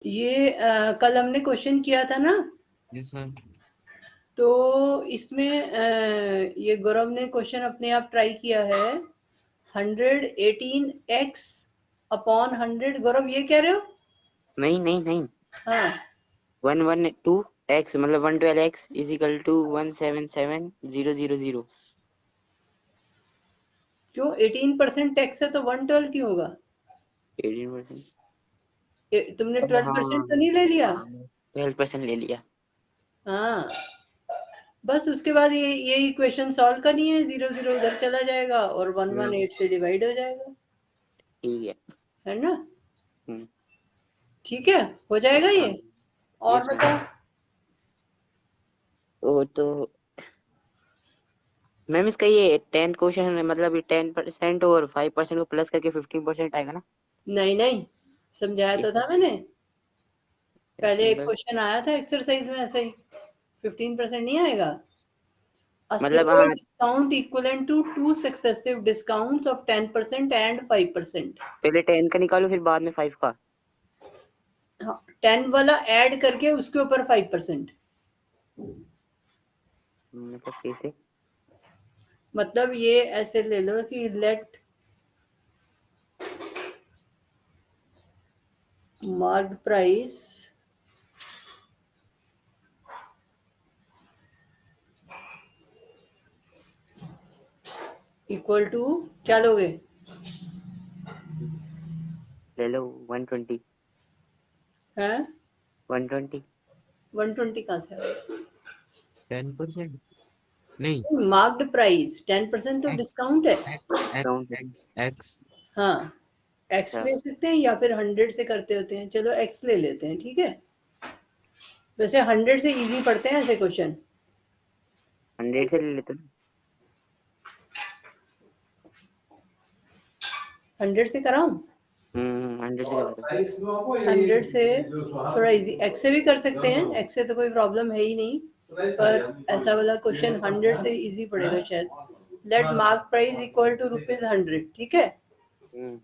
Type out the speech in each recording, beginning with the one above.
ये कल हमने क्वेश्चन किया था ना, यस सर। तो इसमें ये गौरव ने क्वेश्चन अपने आप ट्राई किया है। 118x upon 100। गौरव ये कह रहे हो? नहीं नहीं नहीं, हाँ 112x मतलब 112x इज इक्वल टू 177,000। क्यों 18% टैक्स है तो 112 क्यों होगा? 18%। तुमने 12% तो हाँ, नहीं ले लिया? 12% ले लिया। हाँ, बस उसके बाद ये इक्वेशन सॉल्व करनी है। 0 0 उधर चला जाएगा और 118 से डिवाइड हो जाएगा, ठीक है ना? है। ठीक है, हो जाएगा ये। हाँ, और यस मैम। बताओ। तो मैम इसका ये 10th क्वेश्चन है, मतलब ये 10% और 5% को प्लस करके 15% आएगा ना? नहीं नहीं, समझाया ये तो था मैंने। ऐसे पहले एक मतलब क्वेश्चन आया था एक्सरसाइज में ऐसे ही। 15% नहीं आएगा। A मतलब single हाँ, discount equivalent to two successive discounts of 10% and 5%। पहले 10 का निकालो फिर बाद में 5 का। हाँ, 10 वाला ऐड करके उसके ऊपर 5%। मतलब कैसे? मतलब ये ऐसे ले लो कि let marked price equal to क्या लोगे? ले लो 120। हैं? 120। 120 कहाँ से आएगा? 10% नहीं, मार्क्ड प्राइस 10% तो एक्स डिस्काउंट है। X x count. X x. हाँ, एक्स अच्छा, ले सकते हैं या फिर 100 से करते होते हैं। चलो एक्स ले लेते हैं, ठीक है। वैसे 100 से इजी पढ़ते हैं ऐसे क्वेश्चन। 100 से ले लेते ना। 100 से कराऊं? 100 से करा दो। 100 से थोड़ा इजी। एक्स से भी कर सकते हैं, एक्स से तो कोई प्रॉब्लम है ही नहीं, पर ऐसा वाला क्वेश्चन 100 से इजी पड़ेगा शायद। Let mark price equal to ₹100, ठीक है। हम्म,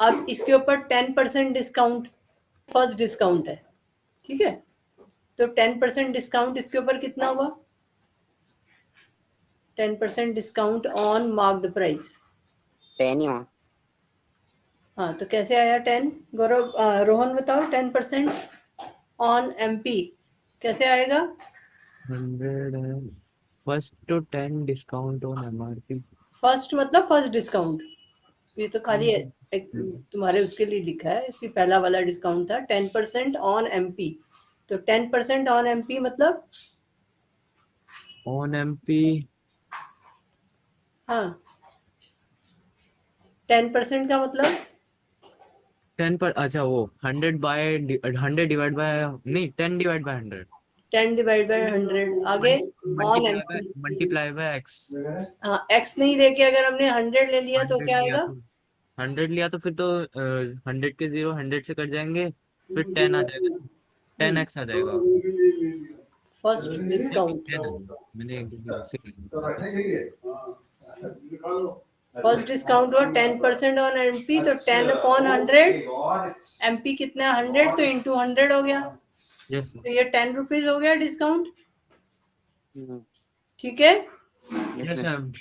अब इसके ऊपर 10% डिस्काउंट, फर्स्ट डिस्काउंट है, ठीक है। तो 10% डिस्काउंट इसके ऊपर कितना हुआ? 10% डिस्काउंट ऑन मार्क्ड प्राइस। 10 ही वहाँ। हाँ, तो कैसे आया 10? गौरव रोहन बताओ, 10% ऑन एमपी कैसे आएगा? 100 है। First to 10 discount on MRP. First मतलब फर्स्ट डिस्काउंट। ये तो खाली है, एक तुम्हारे उसके लिए लिखा है कि पहला वाला डिस्काउंट था 10% ऑन एमपी। तो 10% ऑन एमपी मतलब? ऑन एमपी हाँ, 10% का मतलब 10 पर, अच्छा वो 100 बाय 100 डिवाइड बाय, नहीं 10 डिवाइड बाय 100। 10 divide by 100। आगे on MP. Multiply by x. हाँ, एक्स नहीं लेके अगर हमने 100 ले लिया तो 100 क्या लिया आएगा? तो 100 लिया तो फिर तो 100 के 0 100 से कट जाएंगे, फिर 10 आ जाएगा, 10x आ जाएगा। फर्स्ट नहीं नहीं, डिस्काउंट। 10 आ जाएगा, मैंने एक गलती से कर दिया था। फर्स्ट डिस्काउंट हुआ 10% ऑन एमपी, तो 10 अपॉन 100। एमपी कितना है? 100, तो इंटू 100 हो गया। यस तो ये 10 रुपीज हो गया डिस्काउंट, हम्म, ठीक है। Yes yes ma'am. मैम।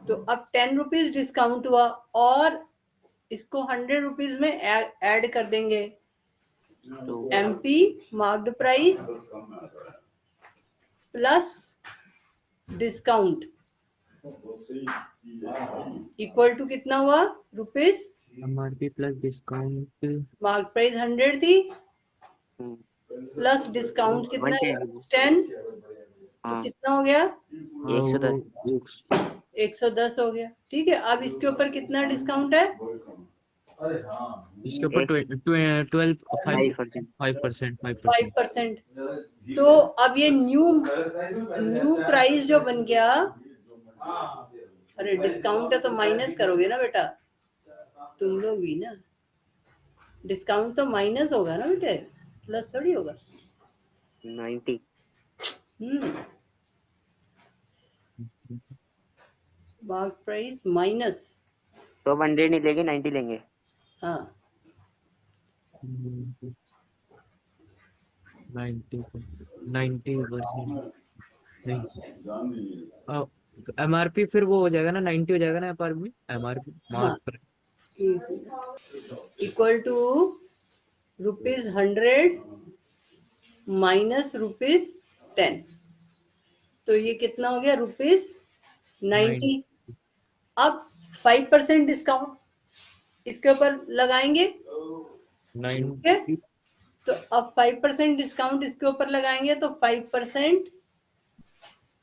तो अब 10 रुपीज डिस्काउंट हुआ और इसको 100 रुपीज में ऐड कर देंगे। तो MP marked price plus discount equal to कितना हुआ? Rupees. MRP plus discount. Mark price 100 थी, हम्म, प्लस डिस्काउंट कितना है? 110। 10। तो हाँ, कितना हो गया? 110। 110 हो गया, ठीक है। अब इसके ऊपर कितना डिस्काउंट है? इसके ऊपर 12 5 5%। 5%, 5%। 5%। तो अब ये न्यू न्यू प्राइस जो बन गया, अरे डिस्काउंट है तो माइनस करोगे ना बेटा, तुम लोग भी ना। डिस्काउंट तो माइनस होगा ना बेटे, प्लस थोड़ी होगा। 90। हम्म, मार्क प्राइस माइनस। तो अब 100 नहीं लेंगे, 90 लेंगे। हाँ, 90% नहीं, MRP फिर वो हो जाएगा ना, 90 हो जाएगा ना MRP, हाँ मार्क पर। Equal to ₹100 minus ₹10। तो ये कितना हो गया? ₹90। अब 5% डिस्काउंट इसके ऊपर लगाएंगे, ठीक है? 90 तो अब 5% डिस्काउंट इसके ऊपर लगाएंगे तो 5%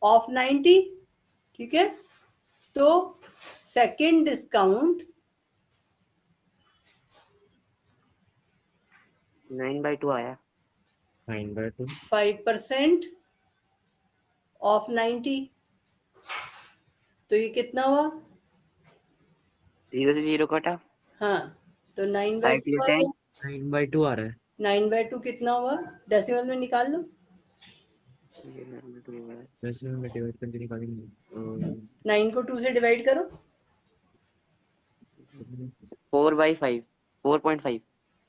ऑफ 90, ठीक है? तो सेकेंड डिस्काउंट 9/2 आया। 9/2 5% ऑफ 90, तो ये कितना हुआ? 0 से 0 कटा, हाँ, तो 5 9/2 to आ 10, गया। 9/2 आ रहा है। 9/2 कितना हुआ? डेसिमल में निकाल लो। वैसे में डिवाइड करके निकालेंगे 9 को 2 से डिवाइड करो। 4/5, 4.5।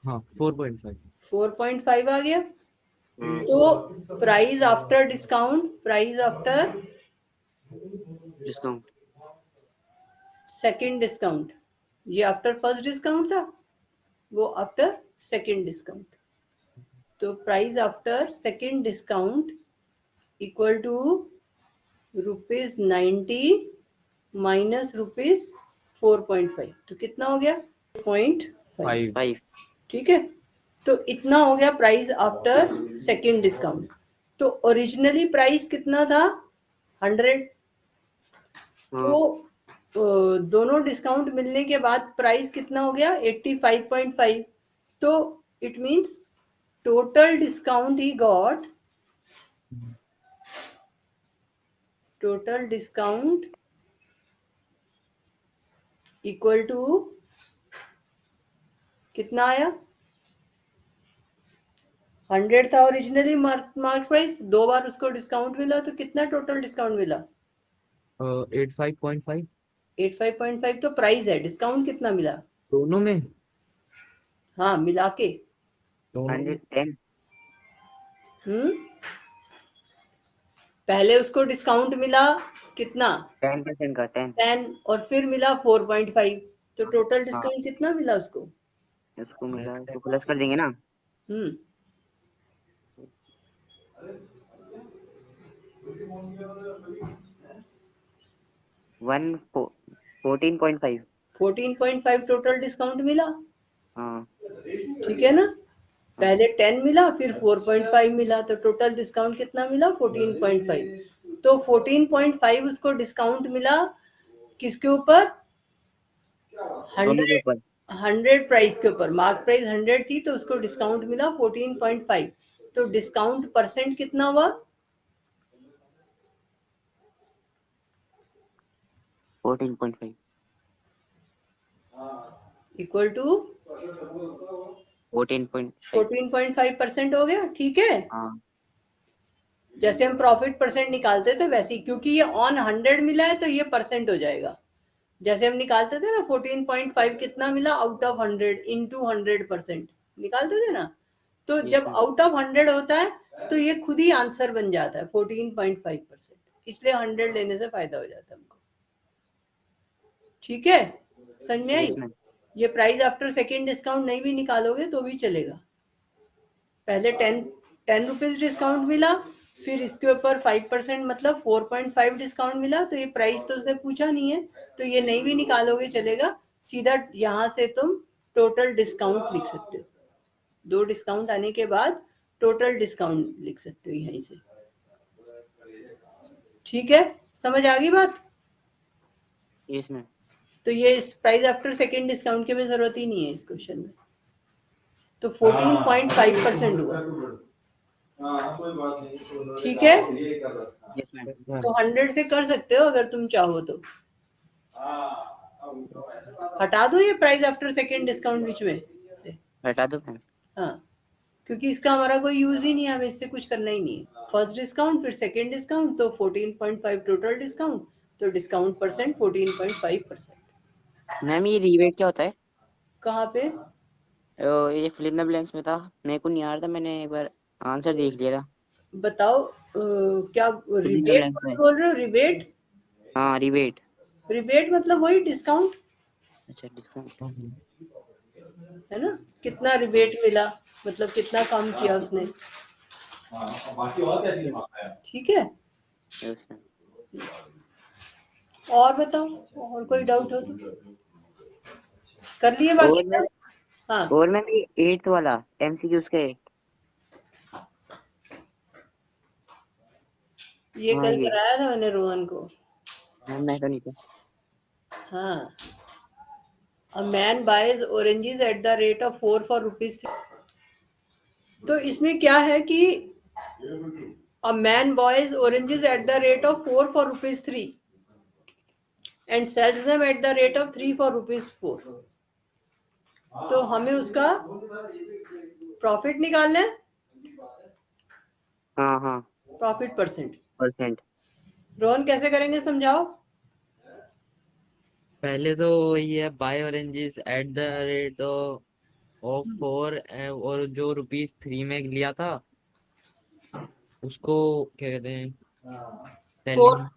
हाँ 4.5। 4.5 आ गया। हाँ, तो price after discount, price after discount. Second discount, ये आफ्टर फर्स्ट डिस्काउंट था, वो आफ्टर सेकेंड डिस्काउंट। तो price after second discount equal to ₹90 minus ₹4.5, तो कितना हो गया? 0.5, 5। ठीक है? तो इतना हो गया प्राइस आफ्टर सेकेंड डिस्काउंट। तो ओरिजिनली प्राइस कितना था? 100। हाँ, तो दोनों डिस्काउंट मिलने के बाद प्राइस कितना हो गया? 85.5। तो it means total discount he got, total discount equal to कितना आया? 100 था ओरिजिनली मार्क प्राइस, 2 बार उसको डिस्काउंट मिला, तो कितना टोटल डिस्काउंट मिला? 85.5 85.5 तो प्राइस है, डिस्काउंट कितना मिला? दोनों में। हाँ, मिला के। दोनों में 110। पहले उसको डिस्काउंट मिला कितना? 10% का 10। 10, और फिर मिला 4.5, तो टोटल हाँ, डिस्काउंट कितना मिला उसको? उसको मिला तो प्लस कर देंगे ना। हम्म 14.5। 14.5 टोटल डिस्काउंट मिला, हाँ, ठीक है ना? पहले 10 मिला, फिर 4.5 मिला, तो टोटल डिस्काउंट कितना मिला? 14.5। तो 14.5 उसको डिस्काउंट मिला किसके ऊपर? दोनों के 100। ऊपर। 100 प्राइस के ऊपर, मार्क प्राइस 100 थी तो उसको डिस्काउंट मिला 14.5। तो डिस्काउंट परसेंट कितना हुआ? 14.5। Equal to 14.5। 14.5% हो गया, ठीक है? हाँ, जैसे हम प्रॉफिट परसेंट निकालते थे वैसे ही, क्योंकि ये ऑन 100 मिला है तो ये परसेंट हो जाएगा। जैसे हम निकालते थे ना 14.5 कितना मिला आउट ऑफ 100 इंटू 100% निकालते थे ना, तो यस जब मैम। आउट ऑफ 100 होता है तो ये खुद ही आंसर बन जाता है 14.5%, इसलिए 100 लेने से फायदा हो जाता है हमको, ठीक है? समझ में आई? Yes ma'am. ये प्राइस आफ्टर सेकेंड डिस्काउंट नहीं भी निकालोगे तो भी चलेगा। पहले 10 रुपीज डिस्काउंट मिला, फिर इसके ऊपर 5% मतलब 4.5 डिस्काउंट मिला, तो ये प्राइस तो उसने पूछा नहीं है, तो ये नहीं भी निकालोगे चलेगा। सीधा यहाँ से तुम टोटल डिस्काउंट लिख सकते हो, 2 डिस्काउंट आने के बाद टोटल डिस्काउंट लिख सकते हो यहीं से, ठीक है? समझ आ गई बात? Yes ma'am. तो ये प्राइस आफ्टर सेकेंड डिस्काउंट की हमें जरूरत ही नहीं है इस क्वेश्चन में। तो 14.5% हुआ, ठीक है? Yes ma'am. तो 100 से कर सकते हो अगर तुम चाहो तो। हटा दो ये प्राइस आफ्टर सेकेंड डिस्काउंट बीच में से। हटा दो मैम। हाँ, क्योंकि इसका हमारा कोई यूज ही नहीं है, हमें इससे कुछ करना ही नहीं है। फर्स्ट डिस्काउंट फिर सेकेंड डिस्काउंट, तो 14.5 टोटल डिस्काउंट, तो डिस्काउंट परसेंट 14.5%। मैम ये रीवेट क्या होता है? कहाँ पे? ये फिल इन द ब्लैंक्स में था, मेरे को नहीं आ रहा था, मैंने एक बार आंसर देख लिया था। बताओ क्या खुद ही तो रिबेट ब्लैंक में। बोल रहे हो? रिबेट, हाँ रिबेट। रिबेट मतलब वही डिस्काउंट अच्छा डिस्काउंट। है ना, कितना रिबेट मिला, मतलब कितना कम किया उसने। ठीक है, यस। और बताओ, और कोई डाउट हो तो कर लिए और बाकी मैं सब। हाँ, और मैं 8th वाला MCQs के। ये हाँ कल ये। कराया था मैंने रोहन को। हाँ मैं तो नहीं था। हाँ, a man buys oranges at the rate of 4 for rupees 3। तो इसमें क्या है कि a man buys oranges at the rate of 4 for rupees 3 and sells them at the rate of 3 for rupees 4। तो हमें उसका प्रॉफिट निकालना है, हाँ हाँ। Profit percent. परसेंट। रोहन कैसे करेंगे, समझाओ। पहले तो ये है buy oranges at the rate of 4, और जो ₹3 में लिया था उसको क्या कहते हैं, फोर सेलिंग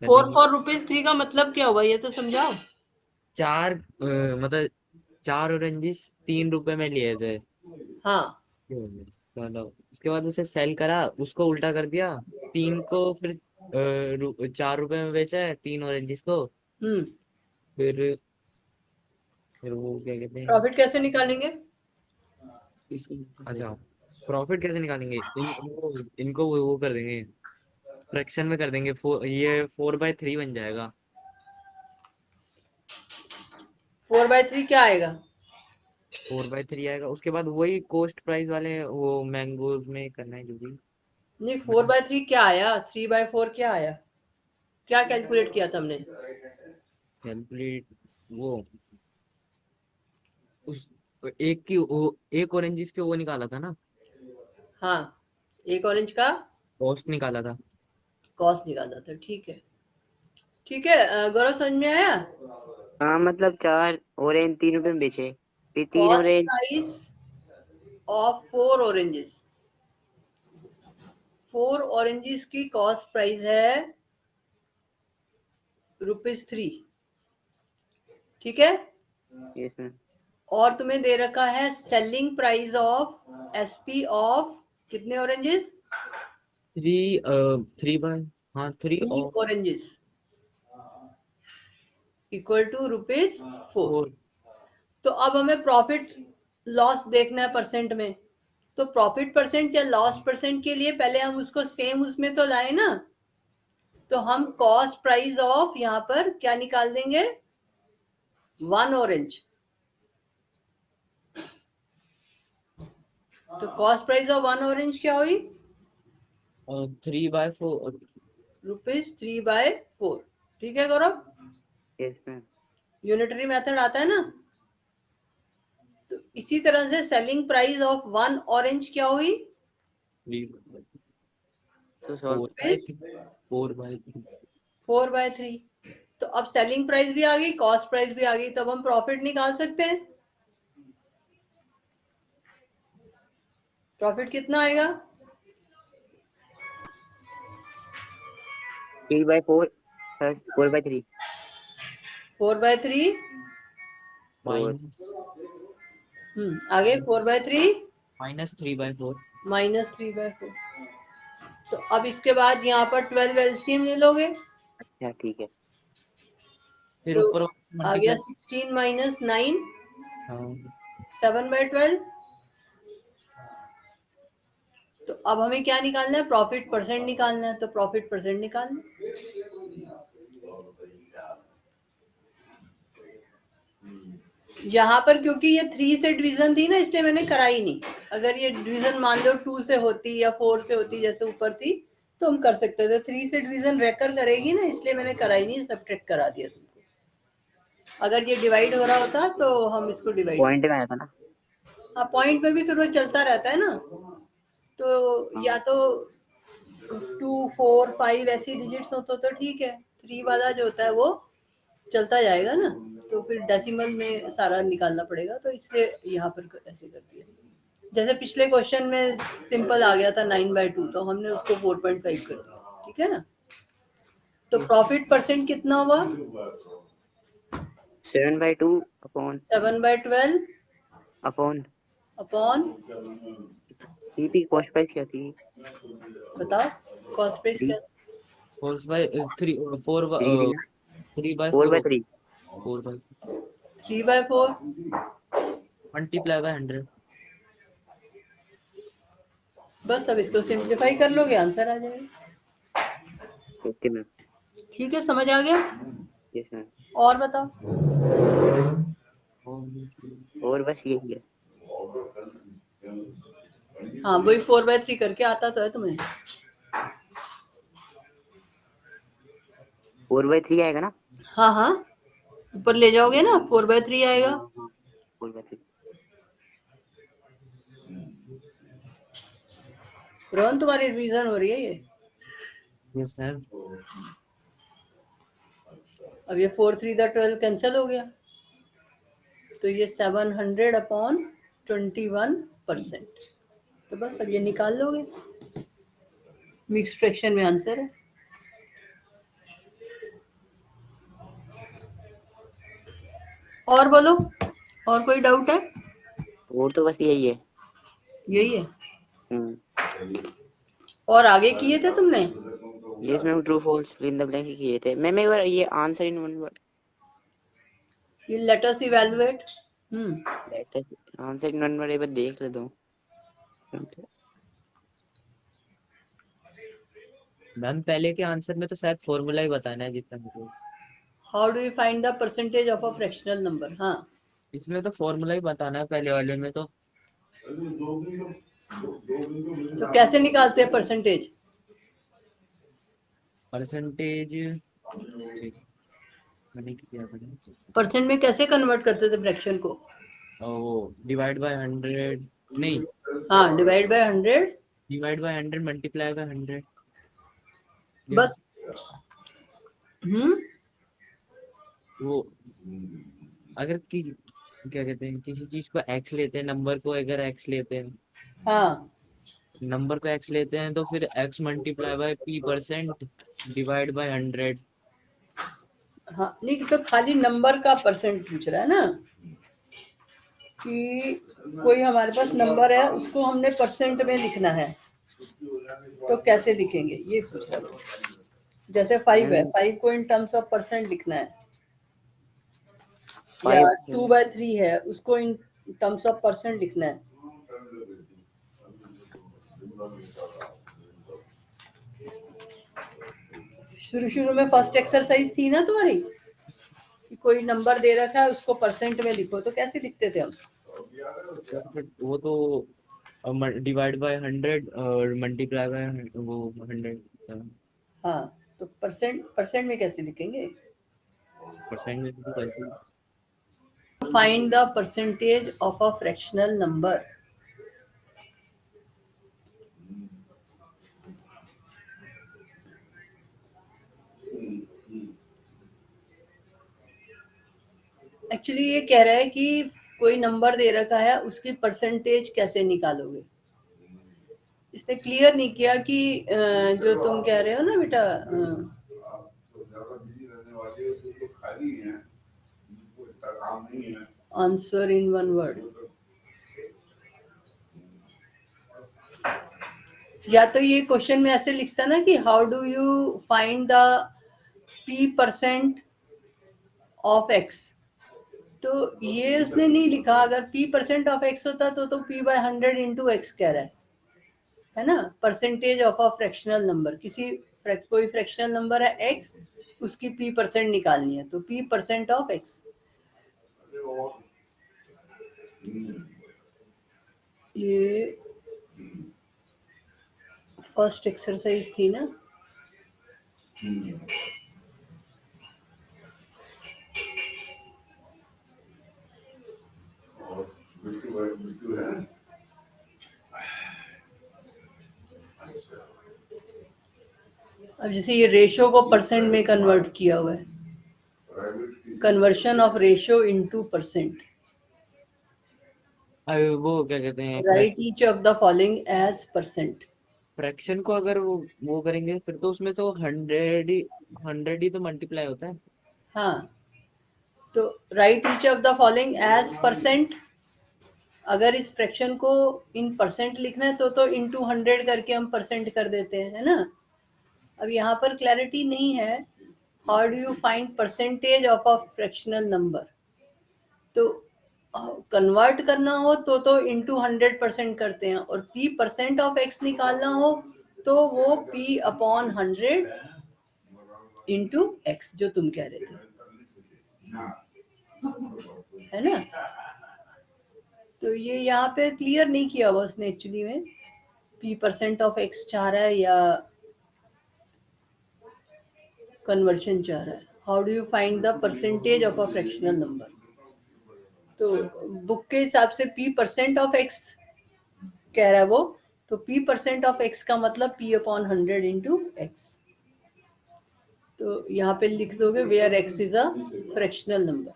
कर फोर देंगे। फॉर रुपीज थ्री का मतलब क्या हुआ, ये तो समझाओ। मतलब 4 ऑरेंजेस ₹3 में लिए थे। हाँ। चलो उसके बाद उसे सेल करा, उसको उल्टा कर दिया, 3 को फिर ₹4 में बेचा है 3 ऑरेंजेस को। हम्म। फिर फिर वो क्या कहते हैं प्रॉफिट कैसे निकालेंगे? इस अच्छा, प्रॉफिट कैसे निकालेंगे, इनको वो कर देंगे, फ्रैक्शन में कर देंगे, ये 4/3 बन जाएगा। 4/3 क्या आएगा? 4/3 आएगा, उसके बाद वही कॉस्ट प्राइस वाले वो मैंगोज में करना है जो भी। नहीं, 4/3 क्या आया, 3/4 क्या आया, क्या कैलकुलेट किया था हमने? कैलकुलेट वो उस एक की वो एक ऑरेंजिस के वो निकाला था ना, हाँ, एक ऑरेंज का कॉस्ट निकाला था। कॉस्ट निकालना था। ठीक है, ठीक है, गौरव समझ में आया? हाँ मतलब 4 ऑरेंज 3 रुपए में बेचे। फिर 3 cost orange. Price of 4 oranges, 4 oranges की कॉस्ट प्राइस है ₹3। ठीक है, यस मैम। और तुम्हें दे रखा है selling price of SP of कितने ऑरेंजेस? 3 हाँ 3 3 और ऑरेंजेस इक्वल टू ₹4। 4। तो अब हमें प्रॉफिट लॉस देखना है परसेंट में। तो प्रॉफिट परसेंट या लॉस परसेंट के लिए पहले हम उसको सेम उसमें तो लाए ना। तो हम कॉस्ट प्राइस ऑफ यहाँ पर क्या निकाल देंगे, 1 ऑरेंज। तो कॉस्ट प्राइस ऑफ 1 ऑरेंज क्या हुई? 3/4। ₹3/4। ठीक है गौरव, यस मैम। यूनिटरी मेथड आता है ना। तो इसी तरह से सेलिंग प्राइस ऑफ 1 ऑरेंज क्या हुई? तो सॉल्व। Four by rupees 4/3। 4/3। तो अब सेलिंग प्राइस भी आ गई, कॉस्ट प्राइस भी आ गई, तब हम प्रॉफिट निकाल सकते हैं। प्रॉफिट कितना आएगा? 3/4 प्लस 4/3। 4/3। और माइनस आगे 4/3 -3/4। -3/4। तो अब इसके बाद यहाँ पर 12 एलसीएम ले लोगे। अच्छा ठीक है। फिर तो ऊपर आ गया मल्टीप्लाई। 16 - 9 हाँ 7/12। तो अब हमें क्या निकालना है, प्रॉफिट परसेंट निकालना है। तो प्रॉफिट परसेंट निकालना। यहाँ पर क्योंकि ये 3 से डिवीजन थी ना, इसलिए मैंने कराई नहीं। अगर ये डिवीजन मान लो 2 से होती या 4 से होती जैसे ऊपर थी, तो हम कर सकते थे। 3 से डिवीजन रेकर करेगी ना, इसलिए मैंने कराई नहीं, सब्ट्रैक्ट करा दिया तुमको। अगर ये डिवाइड हो रहा होता तो हम इसको डिवाइड। पॉइंट में आया था ना। हाँ, पॉइंट में भी फिर वो चलता रहता है ना। तो या हाँ। तो 2 4 5 ऐसी डिजिट्स हो तो ठीक है। 3 वाला जो होता है वो चलता जाएगा ना। तो फिर डेसिमल में सारा निकालना पड़ेगा, तो इसलिए यहाँ पर ऐसे कर दिया। जैसे पिछले क्वेश्चन में सिंपल आ गया था 9/2, तो हमने उसको 4.5 कर दिया, ठीक है ना। तो प्रॉफिट परसेंट कितना हुआ? 7/2 upon 7/12 upon upon, PP cost price क्या थी? बताओ कॉस्ट प्राइस 3 क्या? 3 3 by 4 4/3 4 by 3/4 multiply by 100। बस अब इसको सिंप्लीफाई कर लोगे, आंसर आ जाएगा। Okay ma'am. ठीक है, समझ आ गया। Yes ma'am. और बताओ। और बस यही है। हाँ, वही 4/3 करके आता तो है तुम्हें। 4/3 आएगा ना? हाँ हाँ, ऊपर ले जाओगे ना 4/3 आएगा। हाँ 4/3। रोहन, तुम्हारी रिवीजन हो रही है ये। Yes ma'am. अब ये 4×3 = 12 कैंसिल हो गया, तो ये 700/21%। तो बस अब ये निकाल लोगे, मिक्स फ्रैक्शन में आंसर है। और बोलो, और कोई डाउट है? और तो बस यही है। यही है। हम्म। और आगे किए थे तुमने? Yes ma'am, true false fill in the blank किए थे मैम। एक बार ये आंसर इन वन वर्ड, ये let us evaluate. Let us answer in one word एक बार देख ले दो मैम पहले के आंसर में तो शायद फॉर्मूला ही बताना है जितना मुझे। How do you find the percentage of a fractional number? हाँ, इसमें तो फॉर्मूला ही बताना है पहले वाले में तो। तो कैसे निकालते हैं परसेंटेज? परसेंटेज मैंने किया था परसेंट में कैसे कन्वर्ट करते थे फ्रैक्शन को? वो डिवाइड बाय 100 नहीं, हाँ, divide by 100। Divide by 100 multiply by 100। बस। हम्म वो अगर कि क्या कहते हैं, किसी चीज को एक्स लेते हैं, नंबर को अगर एक्स लेते हैं, हाँ नंबर को एक्स लेते हैं तो फिर x multiply by p% divide by 100। हाँ, नहीं तो खाली नंबर का परसेंट पूछ रहा है ना, कि कोई हमारे पास नंबर है, उसको हमने परसेंट में लिखना है, तो कैसे लिखेंगे ये पूछ रहा है। जैसे 5 है, 5 को इन टर्म्स ऑफ परसेंट लिखना है, या 5 2/3 है, उसको इन टर्म्स ऑफ परसेंट लिखना है। शुरू शुरू में फर्स्ट एक्सरसाइज थी ना तुम्हारी, कि कोई नंबर दे रखा है, उसको परसेंट में लिखो, तो कैसे लिखते थे हम? वो तो डिवाइड बाय 100 और मल्टीप्लाई बाय वो 100। हाँ, तो परसेंट में कैसे लिखेंगे? परसेंट में तो कैसे? Find the percentage of a fractional number. Actually ये कह रहा है कि कोई नंबर दे रखा है, उसकी परसेंटेज कैसे निकालोगे। इसने क्लियर नहीं किया कि जो तुम कह रहे हो ना बेटा, आंसर इन वन वर्ड, या तो ये क्वेश्चन में ऐसे लिखता ना कि how do you find the p% of x, तो ये उसने नहीं लिखा। अगर p% ऑफ x होता तो p/100 इंटू x कह रहा है ना। Percentage of a fractional number, कोई फ्रैक्शनल नंबर है x, उसकी p% निकालनी है, तो p% ऑफ x। ये फर्स्ट एक्सरसाइज थी ना। अब जैसे ये रेशो को परसेंट में कन्वर्ट किया हुआ है, conversion of ratio into percent. वो क्या कहते हैं, write each of the following as percent. Fraction को अगर वो करेंगे फिर तो उसमें तो 100 ही तो मल्टीप्लाई होता है। हाँ, तो write each of the following as percent, अगर इस फ्रैक्शन को इन परसेंट लिखना है तो इंटू 100 करके हम परसेंट कर देते हैं, है ना। अब यहाँ पर क्लैरिटी नहीं है, how do you find percentage of a fractional number. तो कन्वर्ट करना हो तो इंटू 100% करते हैं, और p परसेंट ऑफ x निकालना हो तो वो p अपॉन 100 इंटू एक्स, जो तुम कह रहे थे, है ना। तो ये यहाँ पे क्लियर नहीं किया हुआ उसने एक्चुअली में, p परसेंट ऑफ x चाह रहा है या कन्वर्शन चाह रहा है। How do you find the percentage of a fractional number. तो बुक के हिसाब से p परसेंट ऑफ x कह रहा है वो, तो p परसेंट ऑफ x का मतलब p अपॉन 100 इंटू एक्स। तो यहाँ पे लिख दोगे where x is a fractional number.